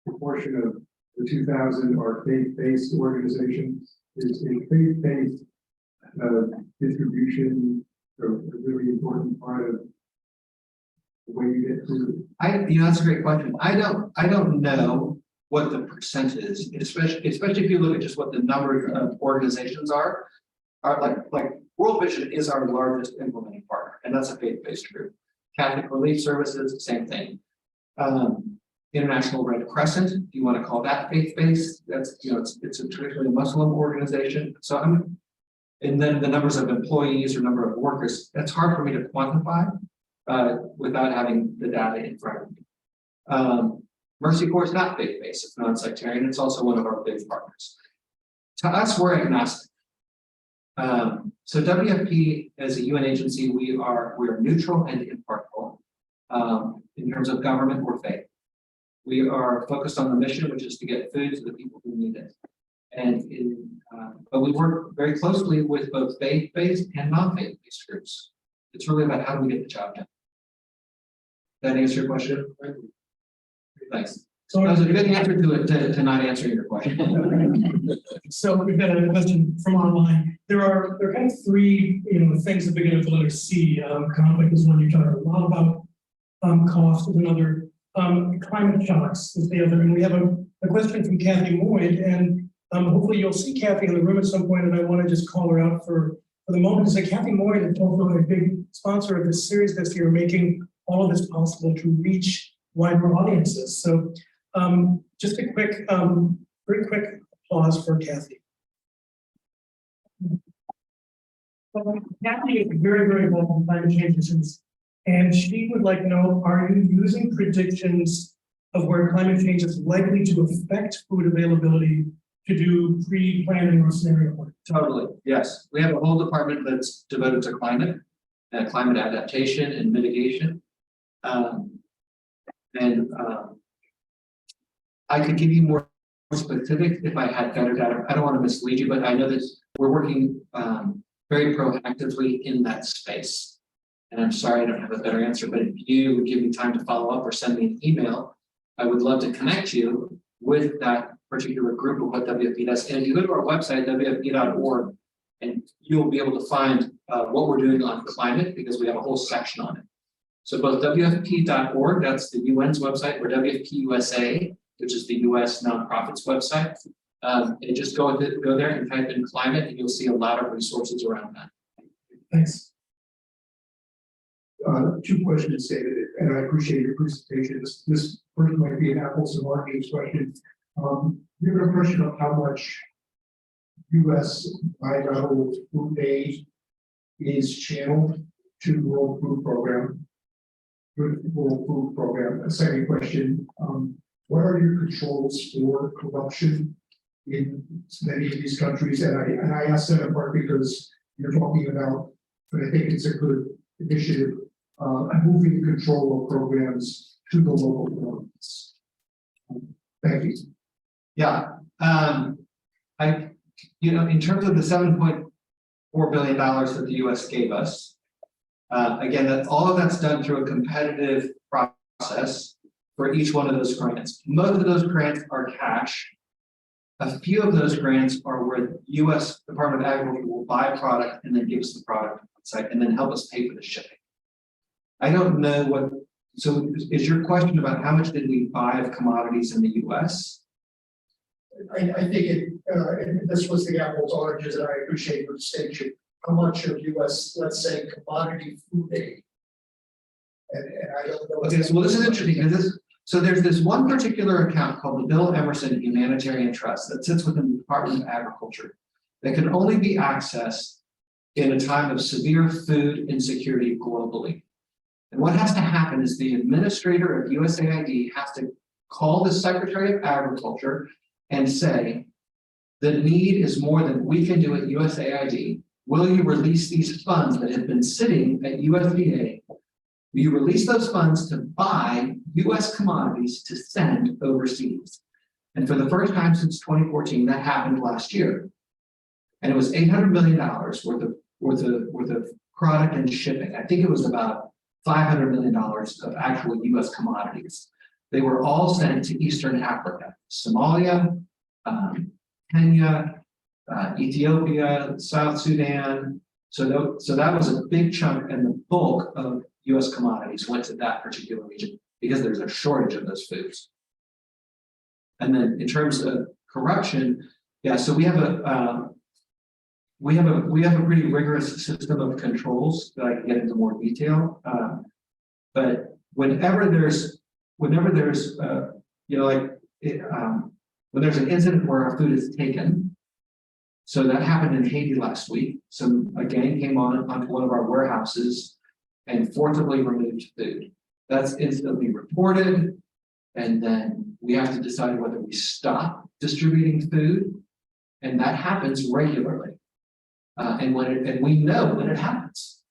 proportion of the 2,000 are faith-based organizations? Is faith-based distribution a really important part of the way you get food? that's a great question. I don't know what the percent is, especially if you look at just what the number of organizations are like World Vision is our largest implementing partner, and that's a faith-based group. Catholic Relief Services, same thing. International Red Crescent, if you want to call that faith-based, that's it's a traditionally Muslim organization. So and then the numbers of employees or number of workers, that's hard for me to quantify without having the data in front of me. Mercy Corps is not faith-based, it's non-sectarian, it's also one of our big partners. To us, we're agnostic. So WFP as a UN agency, we are neutral and impartial. In terms of government or faith. We are focused on the mission, which is to get food to the people who need it. And but we work very closely with both faith-based and non-faith-based groups. It's really about how do we get the job done. That answer your question? Thanks. So That was a good answer to not answering your question. So we've got a question from online. There are kind of three, things that begin with the letter C. Conflict is one you talked a lot about. Cost is another. Climate shocks is the other. And we have a question from Kathy Moyd, and hopefully you'll see Kathy in the room at some point. And I want to just call her out for the moment. To say Kathy Moyd is also a big sponsor of this series this year, making all of this possible to reach wider audiences. So just a quick, very quick applause for Kathy. Kathy is very, very involved in climate change issues, and she would like to know, are you using predictions of where climate change is likely to affect food availability to do pre-planning or scenario work? Totally, yes. We have a whole department that's devoted to climate adaptation and mitigation. I could give you more specifics if I had better data. I don't want to mislead you, but I know that we're working very proactively in that space. And I'm sorry I don't have a better answer, but if you would give me time to follow up or send me an email, I would love to connect you with that particular group of what WFP does. And if you go to our website, WFP.org, and you'll be able to find what we're doing on climate, because we have a whole section on it. So both WFP.org, that's the UN's website, or WFP USA, which is the US nonprofits website. And just go there and type in climate, and you'll see a lot of resources around that. Thanks. Two questions, David, and I appreciate your presentation. This first might be an apples and oranges question. You have an impression of how much U.S. bilateral food aid is channeled to the World Food Program? World Food Program. A second question: what are your controls for corruption in many of these countries? And I ask that in part because you're talking about, but I think it's a good initiative. Moving control of programs to the local governments. Thank you. Yeah, in terms of the $7.4 billion that the U.S. gave us, again, all of that's done through a competitive process for each one of those grants. Most of those grants are cash. A few of those grants are where the U.S. Department of Agriculture will buy product and then give us the product on site and then help us pay for the shipping. I don't know what, so is your question about how much did we buy of commodities in the US? I think this was the apples oranges, and I appreciate your distinction. How much of US, let's say, commodity food aid? And I don't know. Okay, so well, this is interesting because there's this one particular account called the Bill Emerson Humanitarian Trust that sits within the Department of Agriculture that can only be accessed in a time of severe food insecurity globally. And what has to happen is the administrator of USAID has to call the Secretary of Agriculture and say, the need is more than we can do at USAID. Will you release these funds that have been sitting at USDA? Will you release those funds to buy US commodities to send overseas? And for the first time since 2014, that happened last year. And it was $800 million worth of worth of product and shipping. I think it was about $500 million of actual US commodities. They were all sent to Eastern Africa, Somalia, Kenya, Ethiopia, South Sudan. So that was a big chunk, and the bulk of US commodities went to that particular region because there's a shortage of those foods. And then in terms of corruption, yeah, so we have a pretty rigorous system of controls that I can get into more detail. But whenever there's when there's an incident where our food is taken, so that happened in Haiti last week. So a gang came onto one of our warehouses and forcibly removed food. That's instantly reported, and then we have to decide whether we stop distributing food, and that happens regularly. And we know when it happens.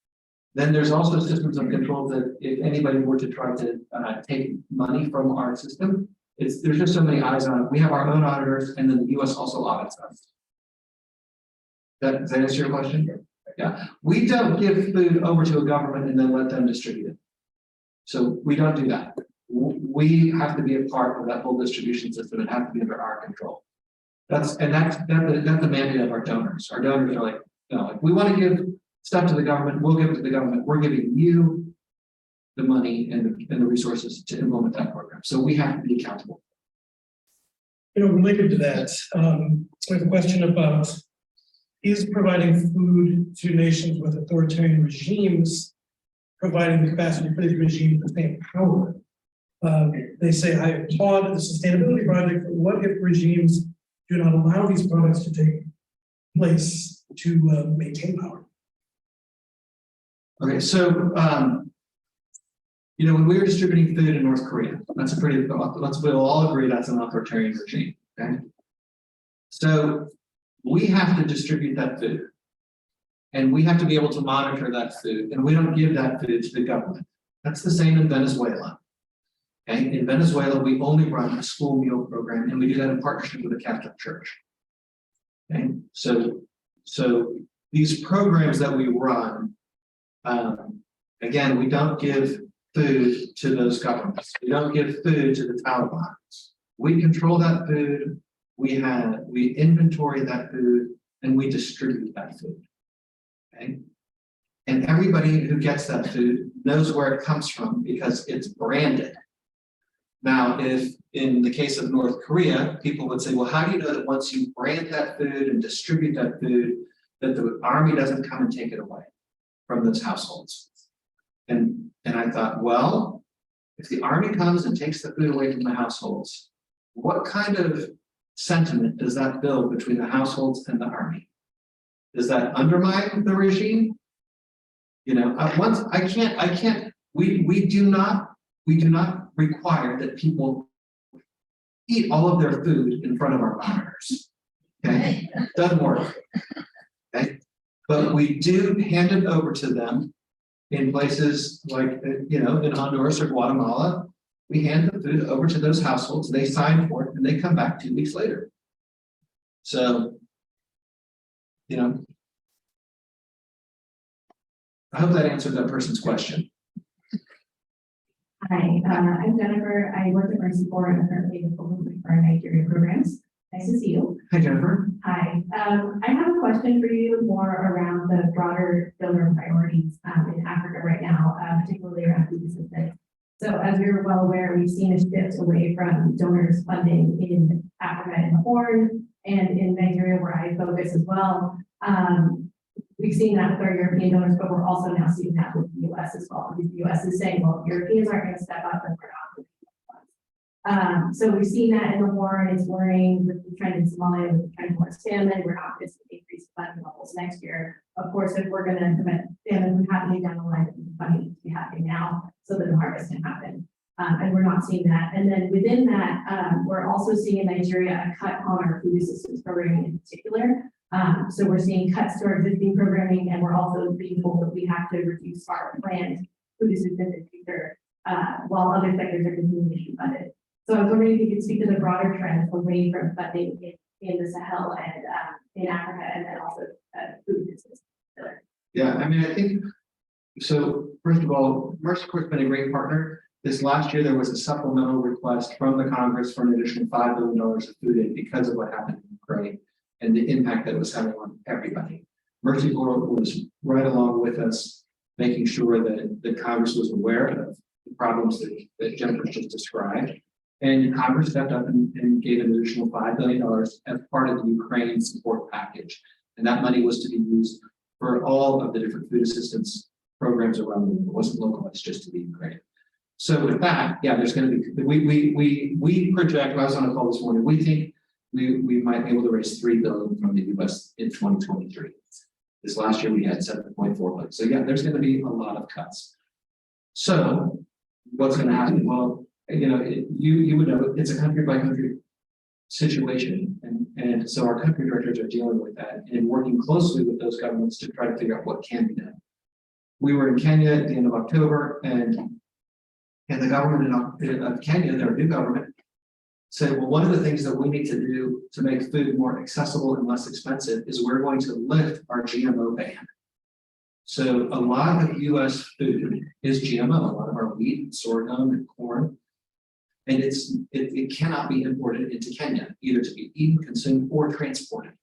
Then there's also systems of control that if anybody were to try to take money from our system, there's just so many eyes on it. We have our own auditors, and then the US also audits us. Does that answer your question? Yeah. We don't give food over to a government and then let them distribute it. So we don't do that. We have to be a part of that whole distribution system and have to be under our control. That's the mandate of our donors. Our donors are like, no, if we want to give stuff to the government, we'll give it to the government. We're giving you the money and the resources to implement that program. So we have to be accountable. Related to that, I have a question about, is providing food to nations with authoritarian regimes providing the capacity for these regimes to stay in power? They say, I applaud the sustainability project, but what if regimes do not allow these products to take place to maintain power? Okay, so when we were distributing food in North Korea, we'll all agree that's an authoritarian regime. Okay, so we have to distribute that food, and we have to be able to monitor that food, and we don't give that food to the government. That's the same in Venezuela. Okay, in Venezuela, we only run a school meal program, and we do that in partnership with the Catholic Church. Okay, so these programs that we run, again, we don't give food to those governments. We don't give food to the Taliban. We control that food. We inventory that food, and we distribute that food. Okay, and everybody who gets that food knows where it comes from because it's branded. Now, if in the case of North Korea, people would say, well, how do you know that once you brand that food and distribute that food, that the army doesn't come and take it away from those households? And I thought, well, if the army comes and takes the food away from the households, what kind of sentiment does that build between the households and the army? Does that undermine the regime? We do not require that people eat all of their food in front of our monitors. Okay, doesn't work. Okay, but we do hand it over to them in places like in Honduras or Guatemala. We hand the food over to those households. They sign for it, and they come back 2 weeks later. So, I hope that answered that person's question. Hi, I'm Jennifer. I work at Mercy Corps and currently the Fulfillment for our Nigeria programs. Nice to see you. Hi, Jennifer. Hi. I have a question for you more around the broader donor priorities in Africa right now, particularly around food assistance. So as you're well aware, we've seen a shift away from donors funding in Africa and the Horn and in Nigeria, where I focus as well. We've seen that with our European donors, but we're also now seeing that with the US as well. The US is saying, well, Europeans aren't going to step up and we're not. So we've seen that in the Horn. It's worrying with the trend in Somalia, with the trend towards famine. We're not going to see increased funding levels next year. Of course, if we're going to prevent famine from happening down the line, the funding needs to be happening now so that the harvest can happen. And we're not seeing that. And then within that, we're also seeing in Nigeria a cut on our food assistance programming in particular. So we're seeing cuts to our existing programming, and we're also being told that we have to reduce our planned food assistance in future, while other sectors are continuing to be funded. So I was wondering if you could speak to the broader trends away from funding in the Sahel and in Africa, and then also food assistance. Yeah, I mean, I think, so first of all, Mercy Corps has been a great partner. This last year, there was a supplemental request from the Congress for an additional $5 billion of food aid because of what happened in Ukraine and the impact that it was having on everybody. Mercy Corps was right along with us, making sure that the Congress was aware of the problems that Jennifer just described. And Congress stepped up and gave an additional $5 billion as part of the Ukraine support package. And that money was to be used for all of the different food assistance programs around the world. It wasn't localized just to the Ukraine. So with that, yeah, there's going to be, we project, I was on a call this morning, we think we might be able to raise $3 billion from the US in 2023. This last year we had 7.4 billion. So yeah, there's going to be a lot of cuts. So what's going to happen? Well, you know, you would know it's a country by country situation. And so our country directors are dealing with that and working closely with those governments to try to figure out what can be done. We were in Kenya at the end of October, and the government of Kenya, their new government, said, well, one of the things that we need to do to make food more accessible and less expensive is we're going to lift our GMO ban. So a lot of US food is GMO, a lot of our wheat, sorghum, and corn. And it cannot be imported into Kenya, either to be eaten, consumed, or transported.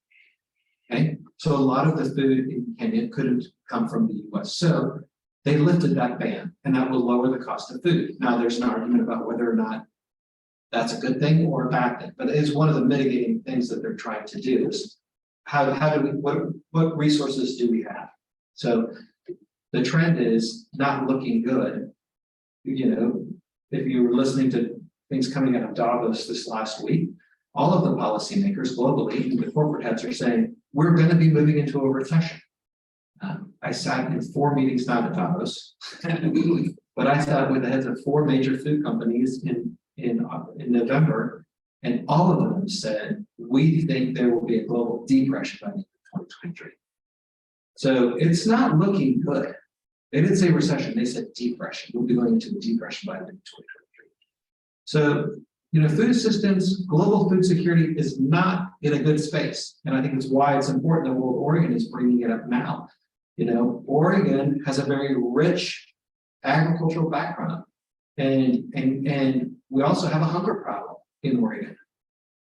Okay, so a lot of the food in Kenya couldn't come from the US. So they lifted that ban, and that will lower the cost of food. Now there's an argument about whether or not that's a good thing or a bad thing, but it is one of the mitigating things that they're trying to do is how do we, what resources do we have? So the trend is not looking good. You know, if you were listening to things coming out of Davos this last week, all of the policymakers globally and the corporate heads are saying, we're going to be moving into a recession. I sat in 4 meetings, not at Davos, but I sat with the heads of 4 major food companies in November, and all of them said, we think there will be a global depression by the end of 2023. So it's not looking good. They didn't say recession, they said depression. We'll be going into a depression by the end of 2023. So, you know, food assistance, global food security is not in a good space. And I think it's why it's important that WorldOregon is bringing it up now. You know, Oregon has a very rich agricultural background. And we also have a hunger problem in Oregon.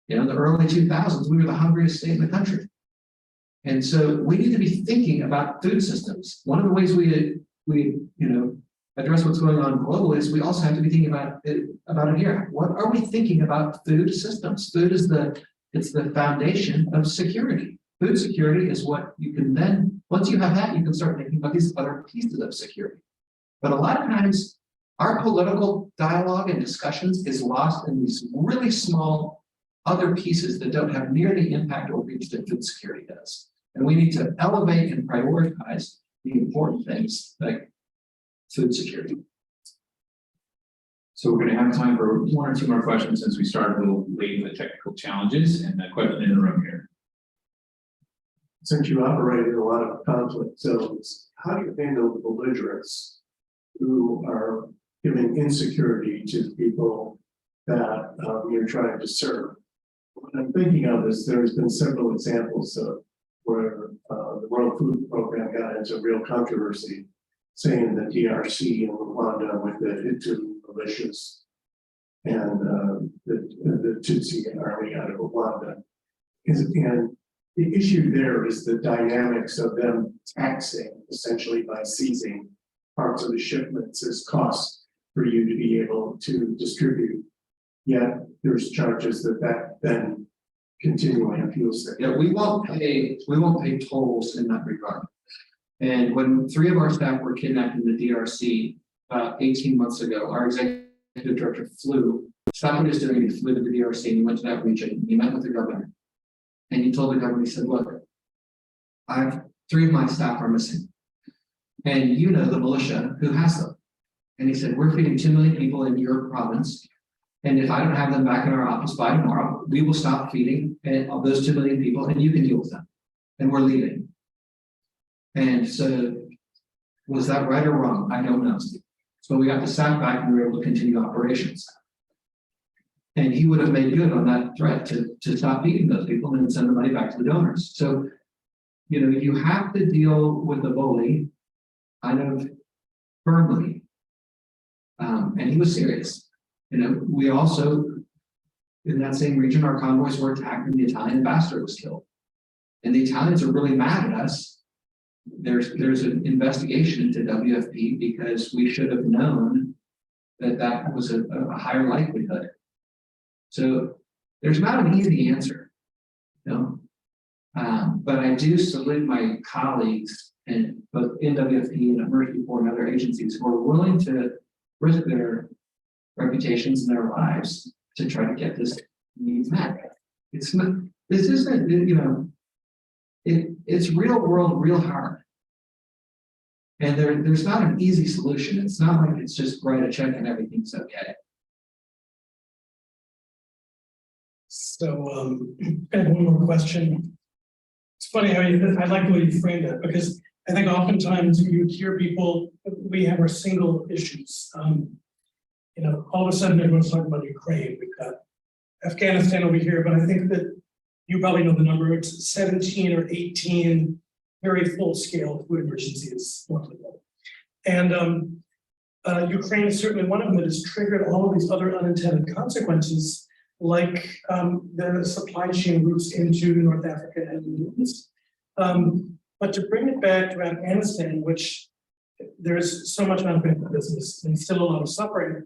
You know, in the early 2000s, we were the hungriest state in the country. And so we need to be thinking about food systems. One of the ways we you know, address what's going on globally is we also have to be thinking about it here. What are we thinking about food systems? Food is it's the foundation of security. Food security is what you can then, once you have that, you can start thinking about these other pieces of security. But a lot of times, our political dialogue and discussions is lost in these really small other pieces that don't have near the impact or reach that food security does. And we need to elevate and prioritize the important things like food security. So we're going to have time for 1 or 2 more questions since we started a little late with the technical challenges and the question in the room here. Since you operate in a lot of conflict zones, how do you handle the belligerents who are giving insecurity to the people that you're trying to serve? What I'm thinking of is there's been several examples of where the World Food Program got into real controversy, saying the DRC and Rwanda with the Hutu militias and the Tutsi army out of Rwanda. And the issue there is the dynamics of them taxing, essentially by seizing parts of the shipments as costs for you to be able to distribute. Yet there's charges that then continuing fuels there. Yeah, we won't pay tolls in that regard. And when 3 of our staff were kidnapped in the DRC 18 months ago, our executive director stopped what he was doing, he flew to the DRC and he went to that region, he met with the governor. And he told the governor, he said, look, 3 of my staff are missing. And you know the militia who has them. And he said, we're feeding 2 million people in your province. And if I don't have them back in our office by tomorrow, we will stop feeding those 2 million people and you can deal with them. And we're leaving. And so, was that right or wrong? I don't know. So we got the staff back and we were able to continue operations. And he would have made good on that threat to stop feeding those people and send the money back to the donors. So you have to deal with the bully kind of firmly. And he was serious. We also, in that same region, our convoys were attacked and the Italian ambassador was killed. And the Italians are really mad at us. There's an investigation into WFP because we should have known that was a higher likelihood. So there's not an easy answer, but I do salute my colleagues and both in WFP and Mercy Corps and other agencies who are willing to risk their reputations and their lives to try to get this needs met. It's not. This isn't. It's real world, real hard. And there's not an easy solution. It's not like it's just write a check and everything's okay. So I have one more question. It's funny how I like the way you framed it, because I think oftentimes you hear people, we have our single issues. All of a sudden everyone's talking about Ukraine. We've got Afghanistan over here, but I think that you probably know the number. It's 17 or 18 very full-scale food emergencies. And Ukraine is certainly one of them that has triggered all of these other unintended consequences, like the supply chain routes into North Africa and the Middle East. But to bring it back to Afghanistan, which there's so much unfinished business and still a lot of suffering,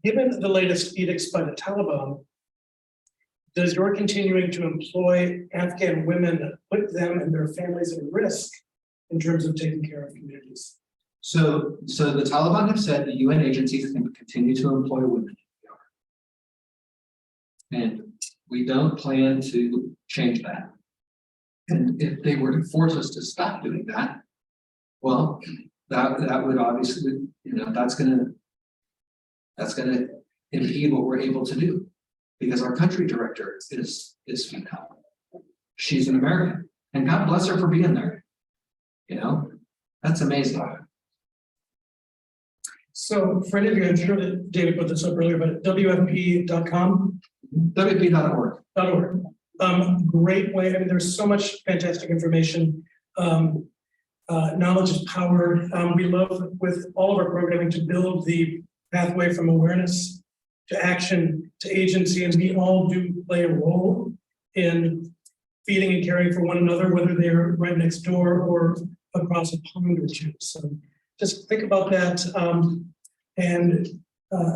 given the latest edicts by the Taliban, does your continuing to employ Afghan women put them and their families at risk in terms of taking care of communities? So the Taliban have said the UN agencies can continue to employ women. And we don't plan to change that. And if they were to force us to stop doing that, well, that would obviously, that's gonna impede what we're able to do. Because our country director is female. She's an American. And God bless her for being there. That's amazing. So for any of you, I'm sure that David put this up earlier, but WFP.com. WFP.org. Great way. I mean, there's so much fantastic information. Knowledge is power. We love with all of our programming to build the pathway from awareness to action to agency, and we all do play a role in feeding and caring for one another, whether they're right next door or across a pond or two. So just think about that. And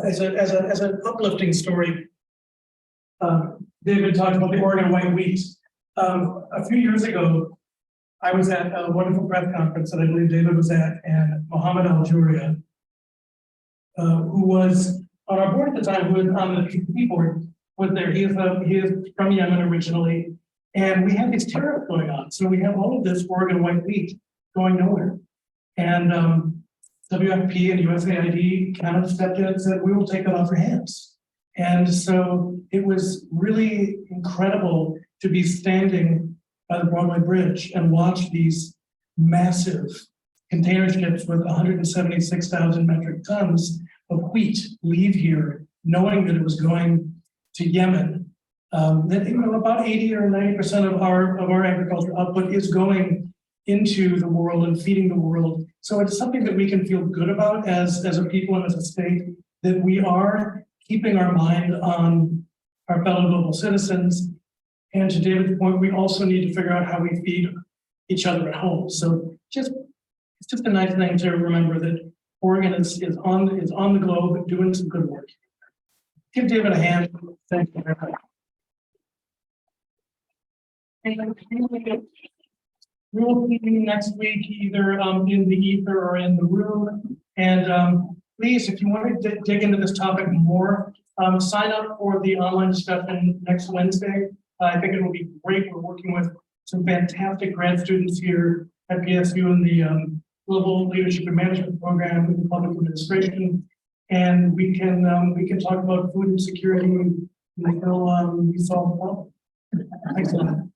as an uplifting story, David talked about the Oregon white wheat. A few years ago, I was at a wonderful press conference that I believe David was at, and Mohammed Al-Juria, who was on our board at the time, who was on the PPP board, was there. He is from Yemen originally, and we had these tariffs going on. So we have all of this Oregon white wheat going nowhere. And WFP and USAID kind of stepped in and said, we will take it off our hands. And so it was really incredible to be standing by the Broadway Bridge and watch these massive container ships with 176,000 metric tons of wheat leave here, knowing that it was going to Yemen. That about 80 or 90% of our agricultural output is going into the world and feeding the world. So it's something that we can feel good about as a people and as a state, that we are keeping our mind on our fellow global citizens. And to David's point, we also need to figure out how we feed each other at home. So it's just a nice thing to remember that Oregon is on the globe doing some good work. Give David a hand. Thank you very much. We will see you next week, either in the ether or in the room. And please, if you want to dig into this topic more, sign up for the online discussion next Wednesday. I think it will be great. We're working with some fantastic grad students here at PSU in the Global Leadership and Management Program in Public Administration, and we can talk about food insecurity until we solve the problem. Thanks a lot.